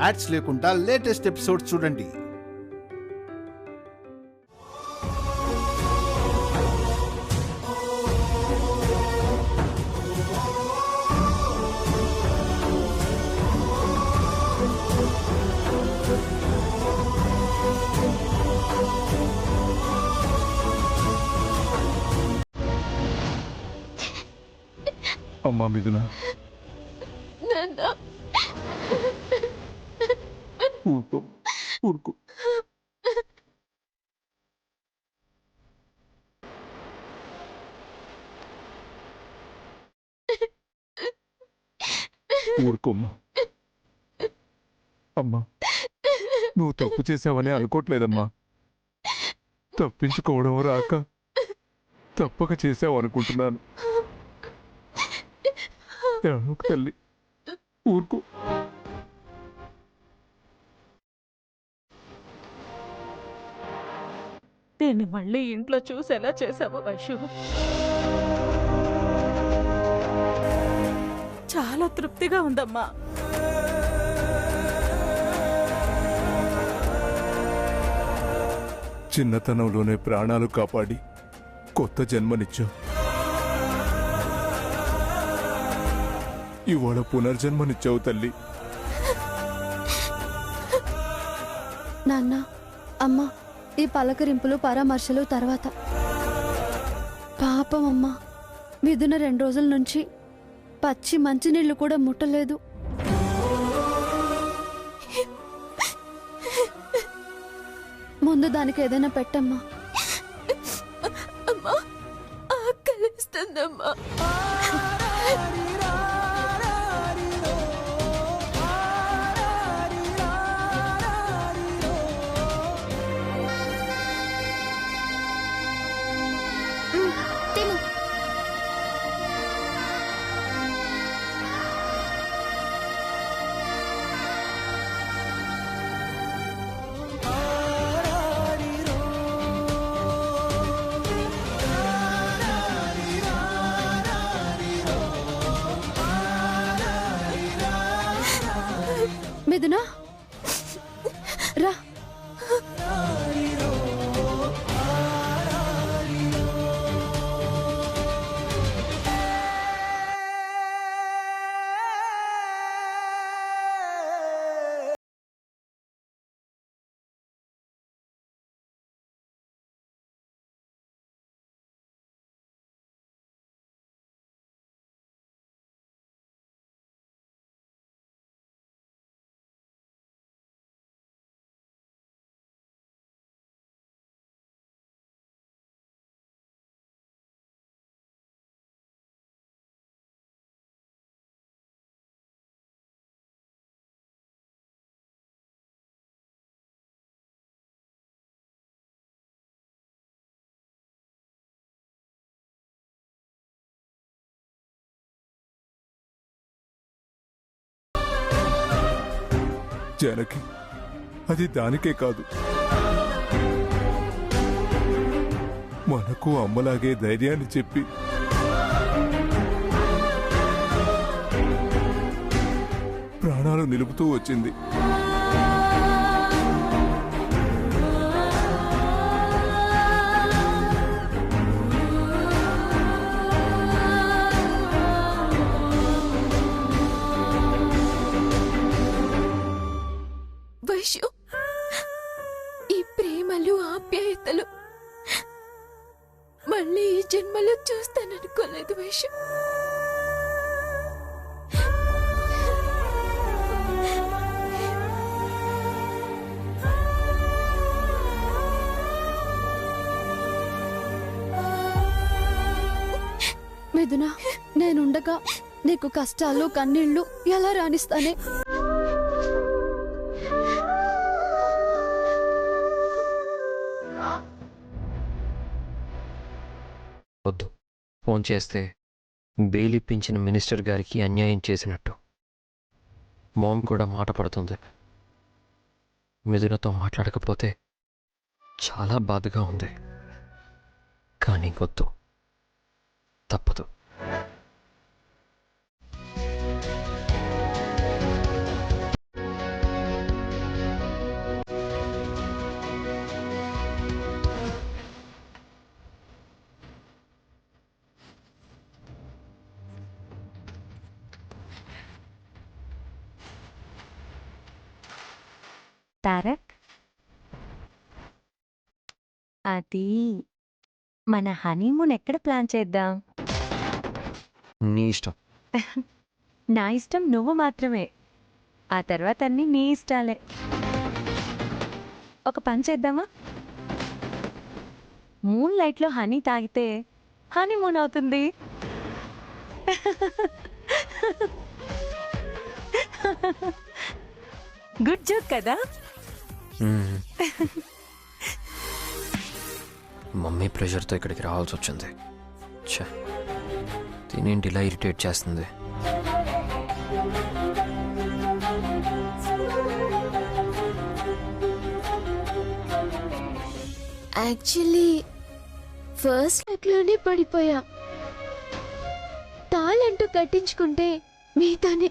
Ads లేకుండా latest episodes చూడండి. అమ్మా మిథున, ఊరుకో ఊరుకో. ఊరుకోమ్మా. అమ్మా, నువ్వు తప్పు చేసావని అనుకోవట్లేదమ్మా. తప్పించుకోవడం రాక తప్పక చేసావు అనుకుంటున్నాను. తల్లి ఊరుకో. దీన్ని మళ్ళీ ఇంట్లో చూసేలా చేసావు వైషు. చాలా తృప్తిగా ఉందమ్మా. చిన్నతనంలోనే ప్రాణాలు కాపాడి కొత్త జన్మనిచ్చావు. ఇవాళ పునర్జన్మనిచ్చావు తల్లి. నాన్న, అమ్మ, ఈ పలకరింపులు పరామర్శలు తర్వాత. పాపం అమ్మ, మిథున 2 రోజుల నుంచి పచ్చి మంచినీళ్ళు కూడా ముట్టలేదు. ముందు దానికి ఏదైనా పెట్టమ్మా. అమ్మా, ఆకలిస్తుందమ్మా. మిథున, రా. జానకి, అది దానికే కాదు, మనకు అమ్మలాగే ధైర్యాన్ని చెప్పి ప్రాణాలు నిలుపుతూ వచ్చింది. వైషు, ఈ ప్రేమలు ఆప్యాయతలు మళ్ళీ ఈ జన్మలో చూస్తాననుకోలేదు వైషు. మిథున, నేనుండగా నీకు కష్టాలు కన్నీళ్లు ఎలా రాణిస్తానే? వద్దు. ఫోన్ చేస్తే బెయిల్ ఇప్పించిన మినిస్టర్ గారికి అన్యాయం చేసినట్టు. మామ్ కూడా మాట పడుతుంది. మిథునతో మాట్లాడకపోతే చాలా బాధగా ఉంది. కానీ వద్దు, తప్పదు. తారక్ అది మన హనీమూన్ ఎక్కడ ప్లాన్ చేద్దాం? నీ ఇష్టం. నా ఇష్టం నువ్వు మాత్రమే, ఆ తర్వాత అన్నీ నీ ఇష్టాలే. ఒక పని చేద్దామా? మూన్ లైట్లో హనీ తాగితే హనీమూన్ అవుతుంది. గుడ్ జోక్ కదా? మమ్మీ ప్రెషర్తో ఇక్కడికి రావాల్సి వచ్చింది. ఛే, తినేంటి ఇలా ఇరిటేట్ చేస్తుంది. యాక్చువల్లీ ఫస్ట్ లైట్లోనే పడిపోయా. తాళంటూ కట్టించుకుంటే మీతోనే.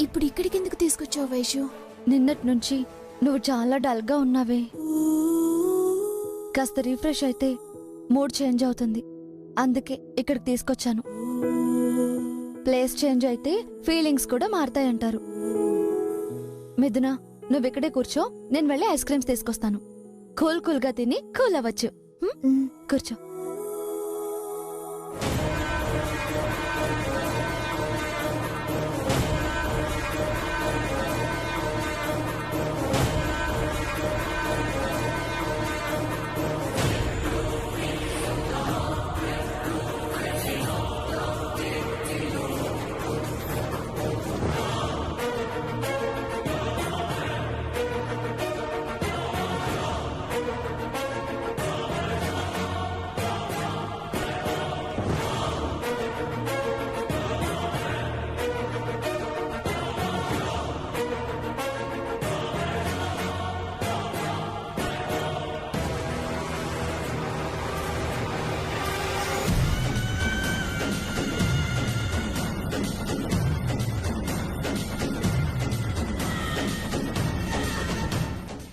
ఇప్పుడు ఇక్కడికి ఎందుకు తీసుకొచ్చావు వైషు? నిన్నటి నుంచి నువ్వు చాలా డల్గా ఉన్నావే. కాస్త రిఫ్రెష్ అయితే మూడ్ చేంజ్ అవుతుంది, అందుకే ఇక్కడికి తీసుకొచ్చాను. ప్లేస్ చేంజ్ అయితే ఫీలింగ్స్ కూడా మారతాయంటారు. మిథున, నువ్వు ఇక్కడే కూర్చో, నేను వెళ్ళి ఐస్ క్రీమ్స్ తీసుకొస్తాను. కూల్ కూల్గా తిని కూల్ అవ్వచ్చు. కూర్చో.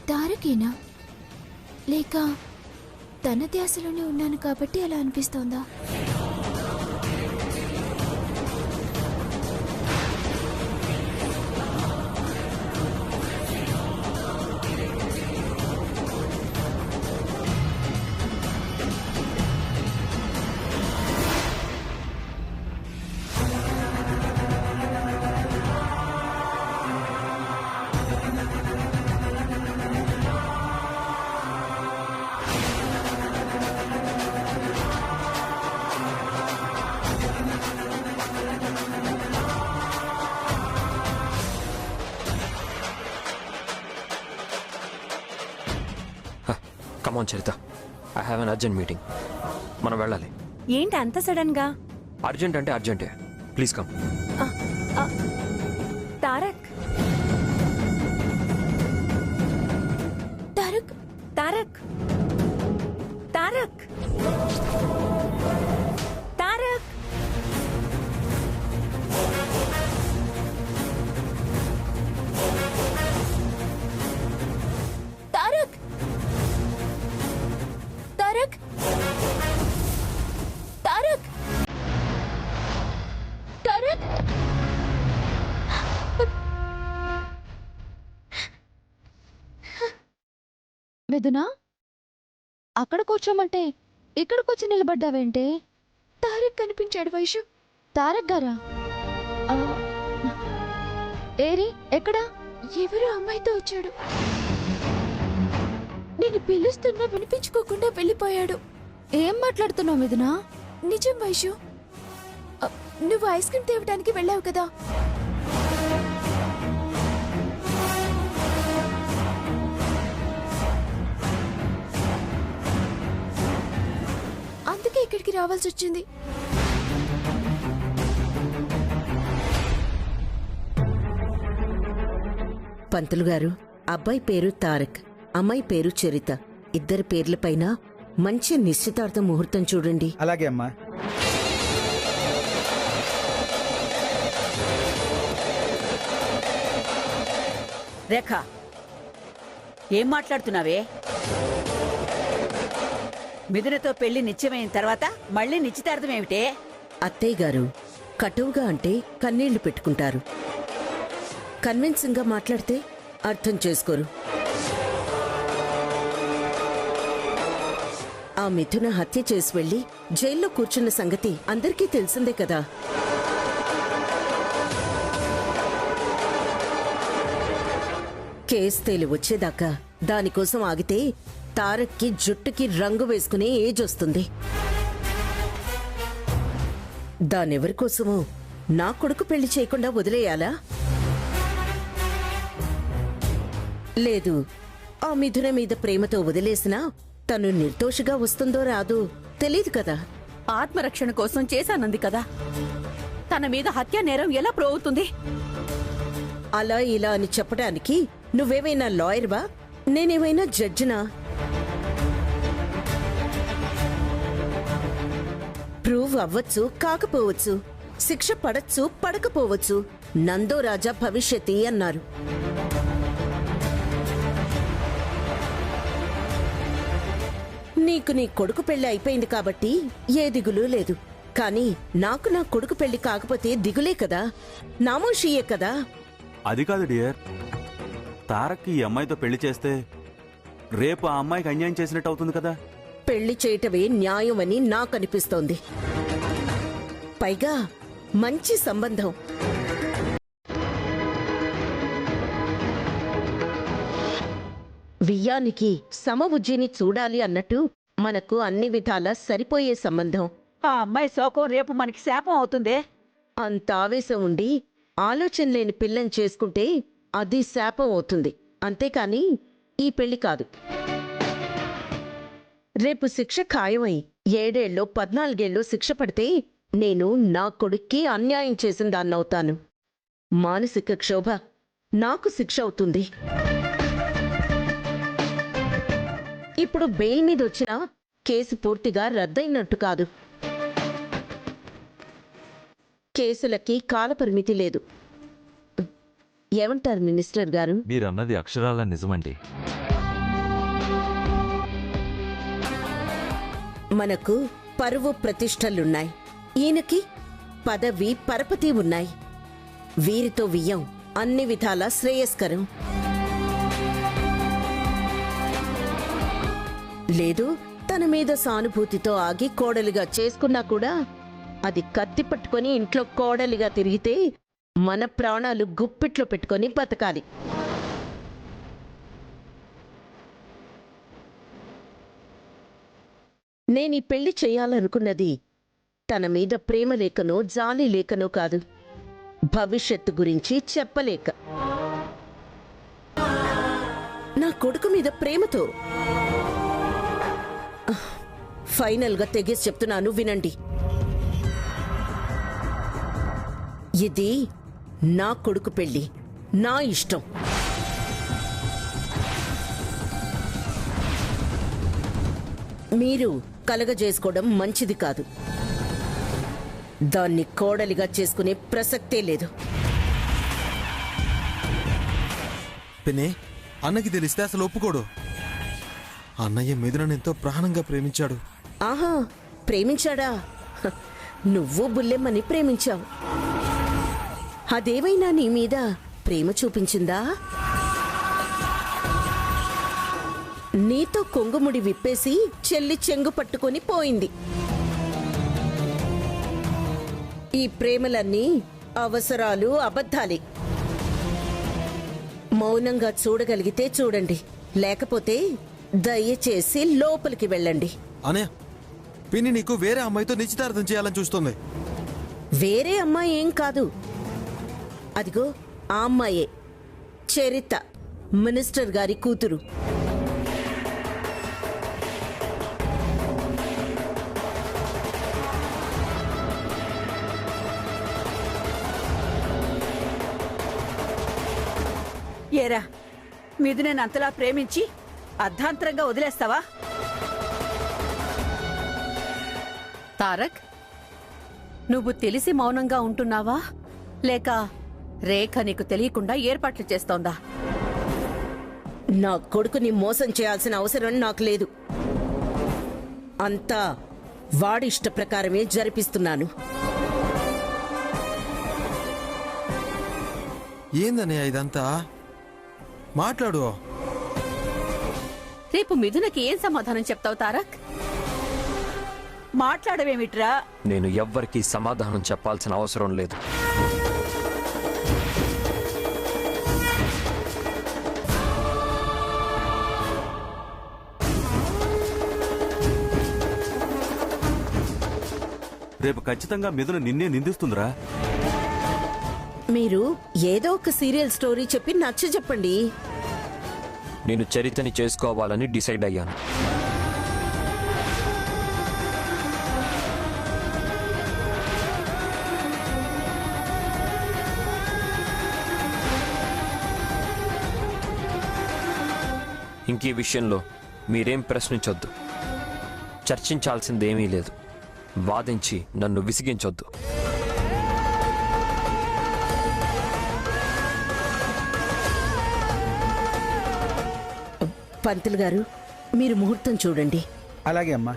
తారకేనా, లేక తన ధ్యాసలోనే ఉన్నాను కాబట్టి అలా అనిపిస్తోందా? Come on Charitha, I have an urgent meeting. మనం వెళ్ళాలి. ఏంటి అంత సడన్ గా? అర్జెంట్ అంటే అర్జెంటే, ప్లీజ్ కమ్. తారక్ తారక్ తారక్ తారక్ తారక్ తారక్ తారక్ తారక్ తారక్ మిథున, అక్కడ కూర్చోమంటే ఇక్కడికొచ్చి నిలబడ్డావేంటి? తారక్ కనిపించాడు వైషు. తారక్ గారా? ఏరి ఎక్కడా? ఎవరో అమ్మాయితో వచ్చాడు. నేను పిలుస్తున్నా వినిపించుకోకుండా వెళ్ళిపోయాడు. ఏం మాట్లాడుతున్నావు మిథున? నిజం వైషు, నువ్వు ఐస్ క్రీమ్ తేవడానికి వెళ్ళావు కదా, అందుకే ఇక్కడికి రావాల్సి వచ్చింది. పంతులు గారు, అబ్బాయి పేరు తారక్, అమ్మాయి పేరు చరిత. ఇద్దరి పేర్లపైన మంచి నిశ్చితార్థ ముహూర్తం చూడండి. అలాగే అమ్మా. రేఖ, ఏం మాట్లాడుతున్నావే? మిథునతో పెళ్లి నిశ్చయమైన తర్వాత మళ్ళీ నిశ్చితార్థం ఏమిటే? అత్తయ్య గారు, కటువుగా అంటే కన్నీళ్లు పెట్టుకుంటారు, కన్విన్సింగ్ గా మాట్లాడితే అర్థం చేసుకోరు. ఆ మిథున హత్య చేసి వెళ్లి జైల్లో కూర్చున్న సంగతి అందరికీ తెలిసిందే కదా. కేసు తేలి వచ్చేదాకా దానికోసం ఆగితే తారక్కి జుట్టుకి రంగు వేసుకునే ఏజ్ వస్తుంది. దానెవరి కోసమో నా కొడుకు పెళ్లి చేయకుండా వదిలేయాలా? లేదు, ఆ మిథున మీద ప్రేమతో వదిలేసినా తను నిర్దోషిగా వస్తుందో రాదో తెలీదు కదా. ఆత్మరక్షణ కోసం చేశానంది కదా, తన మీద హత్య నేరం ఎలా ప్రూవ్ అవుతుంది? అలా ఇలా అని చెప్పడానికి నువ్వేమైనా లాయర్వా? నేనేమైనా జడ్జినా? ప్రూవ్ అవ్వచ్చు, కాకపోవచ్చు, శిక్ష పడచ్చు, పడకపోవచ్చు. నందో రాజా భవిష్యతి అన్నారు. నీకు నీ కొడుకు పెళ్లి అయిపోయింది కాబట్టి ఏ దిగులు లేదు. కానీ నాకు నా కొడుకు పెళ్లి కాకపోతే దిగులే కదా, నామోషియే కదా. అది కాదు డియర్, తారక్కి ఈ అమ్మాయితో పెళ్లి చేస్తే రేపు ఆ అమ్మాయికి అన్యాయం చేసినట్టు అవుతుంది కదా. పెళ్లి చేయటమే న్యాయమని నాకనిపిస్తోంది. పైగా మంచి సంబంధం. వియ్యానికి సమబుజ్జిని చూడాలి అన్నట్టు మనకు అన్ని విధాలా సరిపోయే సంబంధం. ఆ అమ్మాయి శోకం రేపు మనకి శాపం అవుతుందే. అంత ఆవేశం ఉండి ఆలోచన లేని పిల్లని చేసుకుంటే అది శాపం అవుతుంది. అంతేకాని ఈ పెళ్లి కాదు. రేపు శిక్ష ఖాయమై 7 ఏళ్ళో 14 ఏళ్ళో శిక్ష పడితే నేను నా కొడుక్కి అన్యాయం చేసిన దాన్నవుతాను. మానసిక క్షోభ నాకు శిక్ష అవుతుంది. ఇప్పుడు బెయిల్ మీద వచ్చినా కేసు పూర్తిగా రద్దయినట్టు కాదు. కేసులకి కాలపరిమితి లేదు. ఏమంటారు మినిస్టర్ గారు? మీరన్నది అక్షరాల నిజమండి. మనకు పరువు ప్రతిష్టలున్నాయి, ఈయనకి పదవి పరపతి ఉన్నాయి. వీరితో వియ్యం అన్ని విధాలా శ్రేయస్కరం. లేదు, తన మీద సానుభూతితో ఆగి కోడలిగా చేసుకున్నా కూడా అది కత్తి పట్టుకొని ఇంట్లో కోడలిగా తిరిగితే మన ప్రాణాలు గుప్పిట్లో పెట్టుకొని బతకాలి. నేనీ పెళ్లి చెయ్యాలనుకున్నది తన మీద ప్రేమ లేకనో జాలి లేకనో కాదు, భవిష్యత్తు గురించి చెప్పలేక. నా కొడుకు మీద ప్రేమతో. ఫైనల్గా తెగేసి చెప్తున్నాను, వినండి. ఇది నా కొడుకు పెళ్లి, నా ఇష్టం. మీరు కలగజేసుకోవడం మంచిది కాదు. దాన్ని కోడలిగా చేసుకునే ప్రసక్తే లేదు. పిన్ని, అన్నకి తెలిస్తే అసలు ఒప్పుకోడు. అన్నయ్య మిథుననెంతో ప్రాణంగా ప్రేమించాడు. ఆహా, ప్రేమించాడా? హ, నువ్వు బుల్లెమ్మని ప్రేమించావు. అదేవైనా నీ మీద ప్రేమ చూపించిందా? నీతో కొంగుముడి విప్పేసి చెల్లి చెంగు పట్టుకొని పోయింది. ఈ ప్రేమలన్నీ అవసరాలు, అబద్ధాలే. మౌనంగా చూడగలిగితే చూడండి, లేకపోతే దయచేసి లోపలికి వెళ్ళండి. అనే పిన్ని నీకు వేరే అమ్మాయితో నిశ్చితార్థం చేయాలని చూస్తుంది. వేరే అమ్మాయి ఏం కాదు, అదిగో ఆ అమ్మాయే, చరిత, మినిస్టర్ గారి కూతురు. ఏరా, మిథునని అంతలా ప్రేమించి అర్ధాంతరంగా వదిలేస్తావా? తారక్, నువ్వు తెలిసి మౌనంగా ఉంటున్నావా లేక రేఖ నీకు తెలియకుండా ఏర్పాట్లు చేస్తోందా? నా కొడుకుని మోసం చేయాల్సిన అవసరం నాకు లేదు. అంతా వాడి ఇష్ట ప్రకారమే జరిపిస్తున్నాను. ఏందన్నయ్య ఇదంతా? మాట్లాడు. రేపు మిథునకి ఏం సమాధానం చెప్తావు తారక్? మాట్లాడవేమిట్రా? నేను ఎవ్వరికీ సమాధానం చెప్పాల్సిన అవసరం లేదు. రేపు ఖచ్చితంగా మిథున నిన్నే నిందిస్తుందిరా. మీరు ఏదో ఒక సీరియల్ స్టోరీ చెప్పి నచ్చ చెప్పండి. నేను చరితని చేసుకోవాలని డిసైడ్ అయ్యాను. ఇంకీ విషయంలో మీరేం ప్రశ్నించొద్దు. చర్చించాల్సిందేమీ లేదు. వాదించి నన్ను విసిగించొద్దు. పంతులు గారు, మీరు ముహూర్తం చూడండి. అలాగే అమ్మా.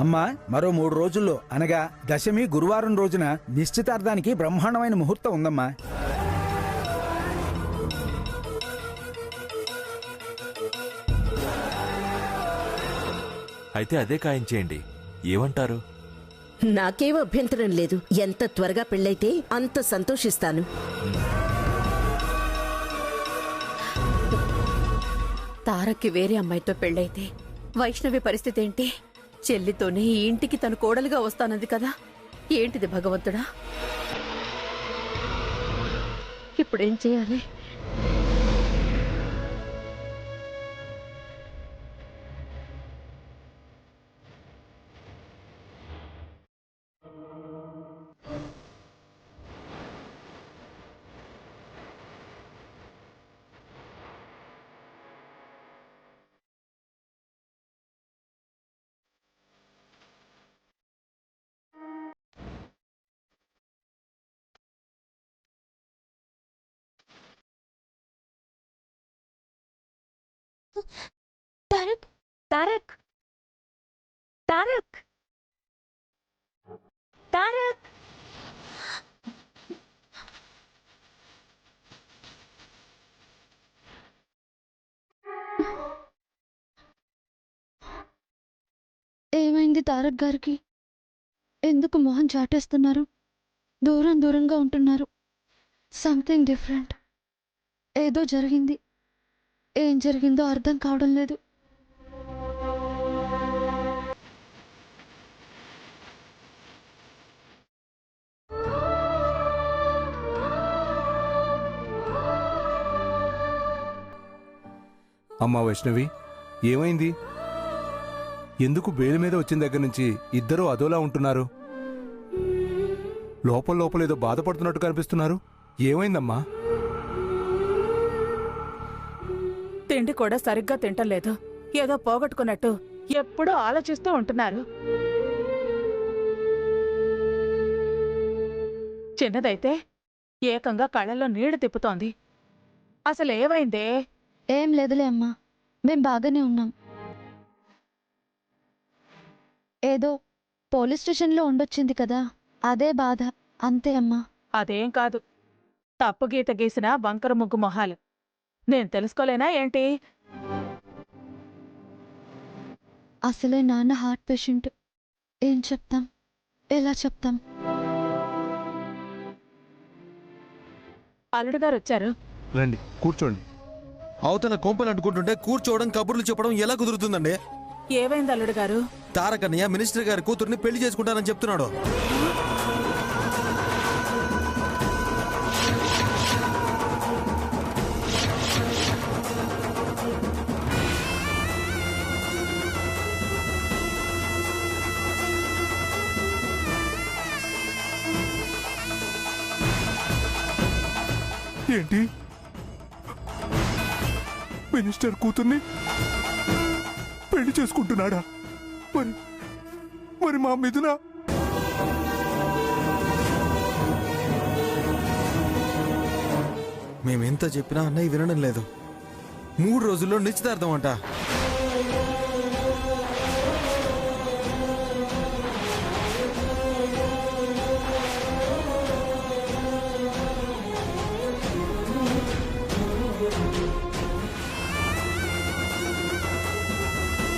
అమ్మా, మరో 3 రోజుల్లో అనగా దశమి గురువారం రోజున నిశ్చితార్థానికి బ్రహ్మాండమైన ముహూర్తం ఉందమ్మా. అయితే అదే ఖాయం చేయండి. ఏమంటారు? నాకేం అభ్యంతరం లేదు. ఎంత త్వరగా పెళ్ళైతే అంత సంతోషిస్తాను. తారక్కి వేరే అమ్మాయితో పెళ్ళైతే వైష్ణవి పరిస్థితి ఏంటి? చెల్లితోనే ఈ ఇంటికి తను కోడలుగా వస్తానంది కదా. ఏంటిది భగవంతుడా? ఇప్పుడేం చేయాలి? తారక్, తారక్, తారక్, తారక్. ఏమైంది తారక్ గారికి? ఎందుకు మొహం చాటేస్తున్నారు? దూరం దూరంగా ఉంటున్నారు. Something different. ఏదో జరిగింది. ఏం జరిగిందో అర్థం కావడం లేదు. అమ్మా వైష్ణవి, ఏమైంది? ఎందుకు బెయిల్ మీద వచ్చిన దగ్గర నుంచి ఇద్దరూ అదోలా ఉంటున్నారు? లోపల లోపల ఏదో బాధపడుతున్నట్టు కనిపిస్తున్నారు. ఏమైందమ్మా? తిండి కూడా సరిగ్గా తింటలేదు. ఏదో పోగొట్టుకున్నట్టు ఎప్పుడూ ఆలోచిస్తూ ఉంటున్నారు. చిన్నదైతే ఏకంగా కళ్ళల్లో నీళ్లు తిప్పుతోంది. అసలు ఏమైందే? ఏం లేదులే అమ్మా, మేం బాగానే ఉన్నాం. ఏదో పోలీస్ స్టేషన్లో ఉండొచ్చింది కదా, అదే బాధ, అంతే అమ్మా. అదేం కాదు, తప్పు గీత గీసిన వంకర ముగ్గు మొహాలు. నేను తెలుసుకోలేనా ఏంటి? అసలే నాన్న హార్ట్ పేషెంట్. ఏం చెప్తాం, ఎలా చెప్తాం? అల్లుడు గారు వచ్చారు. రండి, కూర్చోండి. అవతల కొంపలు అంటుకుంటుంటే కూర్చోవడం, కబుర్లు చెప్పడం ఎలా కుదురుతుందండి? ఏమైంది అల్లుడు గారు? తారక్ అన్నయ్య మినిస్టర్ గారి కూతుర్ని పెళ్లి చేసుకుంటానని చెప్తున్నాడు. ఏంటి మినిస్టర్ కూతుర్ని పెళ్లి చేసుకుంటున్నాడా? మరి మరి మా మిథున మేమెంత చెప్పినా అన్నయ్య వినడం లేదు. 3 రోజుల్లో నిశ్చితార్థం అంట.